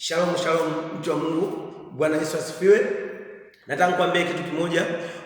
Shalom, shalom mtu wa Mungu. Bwana Yesu asifiwe. Nataka kuambia kitu kimoja,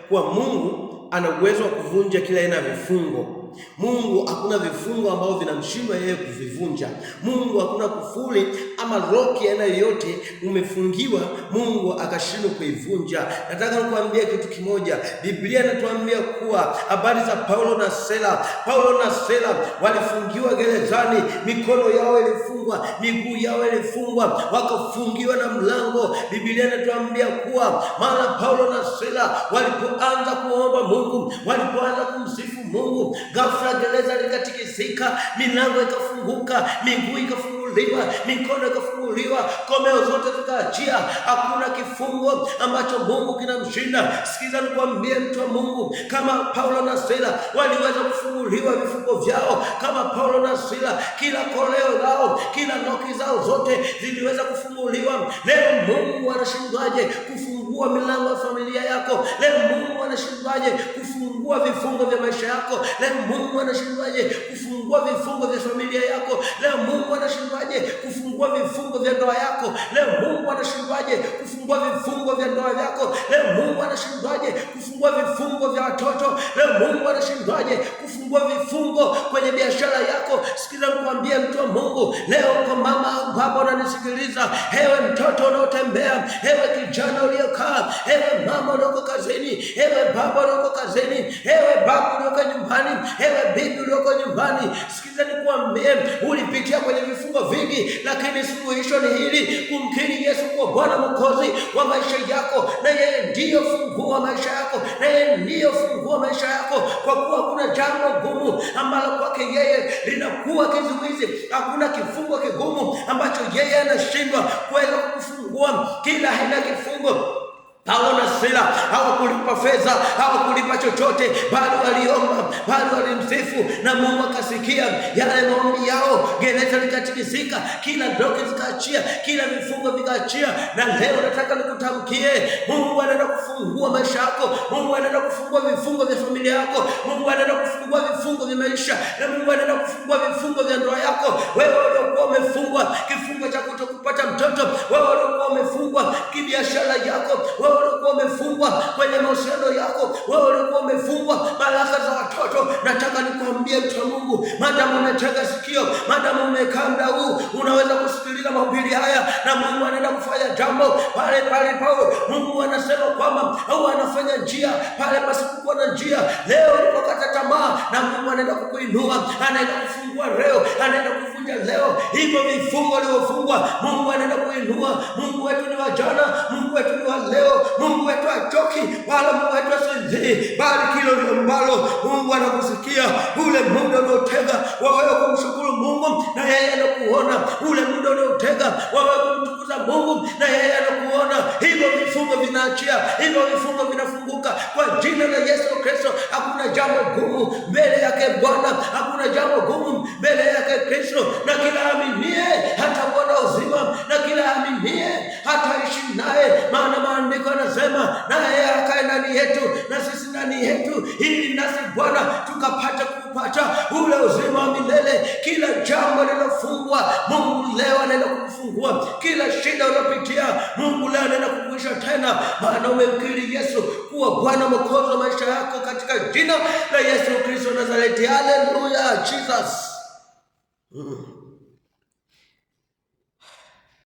kuwa Mungu ana uwezo wa kuvunja kila aina ya vifungo. Mungu hakuna vifungo ambavyo vinamshindwa yeye kuvivunja. Mungu hakuna kufuli ama roki aina yoyote umefungiwa Mungu akashindwa kuivunja. Nataka kukuambia kitu kimoja. Biblia inatuambia kuwa habari za Paulo na Sila. Paulo na Sila walifungiwa gerezani, mikono yao ilifungwa, miguu yao ilifungwa, wakafungiwa na mlango. Biblia inatuambia kuwa mara Paulo na Sila walipoanza kuomba Mungu, walipoanza kumsifu Mungu, ghafla gereza likatikisika, milango ikafunguka, miguu ikafunguliwa, mikono ikafunguliwa, komeo zote zikaachia. Hakuna kifungo ambacho Mungu kinamshinda. Sikiza nikwambie mtu wa Mungu, kama Paulo na Sila waliweza kufunguliwa vifungo vyao, kama Paulo na Sila kila koleo lao, kila noki zao zote ziliweza kufunguliwa, leo Mungu anashindwaje kufungua milango ya familia yako? Leo Mungu anashindwaje kufungua vifungo vya maisha yako? Leo Mungu anashindwaje kufungua vifungo vya familia yako? Leo Mungu anashindwaje kufungua vifungo vya ndoa yako? Leo Mungu anashindwaje kufungua vifungo vya ndoa yako? Leo Mungu anashindwaje kufungua vifungo vya watoto? Leo Mungu anashindwaje kufungua vifungo kwenye biashara yako? Sikiza nikwambie mtu wa Mungu, leo kwa mama baba unanisikiliza, ewe mtoto unaotembea, ewe kijana uliokaa, ewe mama ulioko kazini, ewe baba ulioko kazini, ewe baba ulioko nyumbani, ewe bibi ulioko nyumbani, sikiza nikwambie, ulipitia kwenye vifungo vingi, lakini suluhisho ni hili: kumkiri Yesu kuwa Bwana Mwokozi wa maisha yako, na yeye ndiyo fungua maisha yako, na yeye ndiyo fungua maisha yako, kwa kuwa kuna jambo gumu ambalo kwake yeye linakuwa kizuizi. Hakuna kifungo kigumu ambacho yeye anashindwa kuweza kufungua. Kila aina kifungo, Paulo na Sila hawakulipa fedha, hawakulipa chochote, bali waliomba, bali walimsifu, na Mungu akasikia yale maombi yao. Gereza likatikisika, kila doki zikaachia, kila vifungo vikaachia. Na leo nataka nikutamkie, Mungu anaenda kufungua maisha yako. Mungu anaenda kufungua vifungo vya familia yako. Mungu anaenda kufungua vifungo vya maisha, na Mungu anaenda kufungua vifungo vya ndoa yako. Wewe uliokuwa umefungwa kifungo cha kutokupata mtoto, wewe uliokuwa umefungwa kibiashara yako, wewe ulikuwa umefungwa kwenye mahusiano yako, wewe ulikuwa umefungwa baraka za watoto, nataka nikwambie mtu wa Mungu, madamu umetega sikio, madamu umekaa muda huu, unaweza kusikiliza mahubiri haya, na Mungu anaenda kufanya jambo pale pale pao. Mungu anasema kwamba au anafanya njia pale pasipokuwa na njia. Leo ulipokata tamaa, na Mungu anaenda kukuinua, anaenda kufungua leo, anaenda kuvunja leo hivyo vifungo vilivyofungwa. Mungu anaenda kuinua. Mungu wetu ni wa jana, Mungu wetu ni wa leo, Mungu wetu hachoki wala Mungu wetu hasinzii, bali kila ambalo Mungu anakusikia, ule muda unaotega wewe kumshukuru Mungu, na yeye anakuona. Ule muda unaotega wewe kumtukuza Mungu, na yeye anakuona. Hivyo vifungo vinaachia, hivyo vifungo vinafunguka kwa jina la Yesu Kristo. Hakuna jambo gumu mbele yake Bwana, hakuna jambo gumu mbele yake Kristo, na kila aminie hataona uzima, na kila aminie hataishi naye, maana maandiko yanasema naye akae ndani yetu na sisi ndani yetu, ili nasi Bwana tukapata kupata ule uzima wa milele. Kila jambo linalofungwa, Mungu leo anaenda kukufungua. Kila shida unapitia, Mungu leo anaenda kukuisha tena, maana umemkiri Yesu kuwa Bwana Mwokozi wa maisha yako, katika jina la Yesu Kristo Nazareti. Haleluya, Jesus.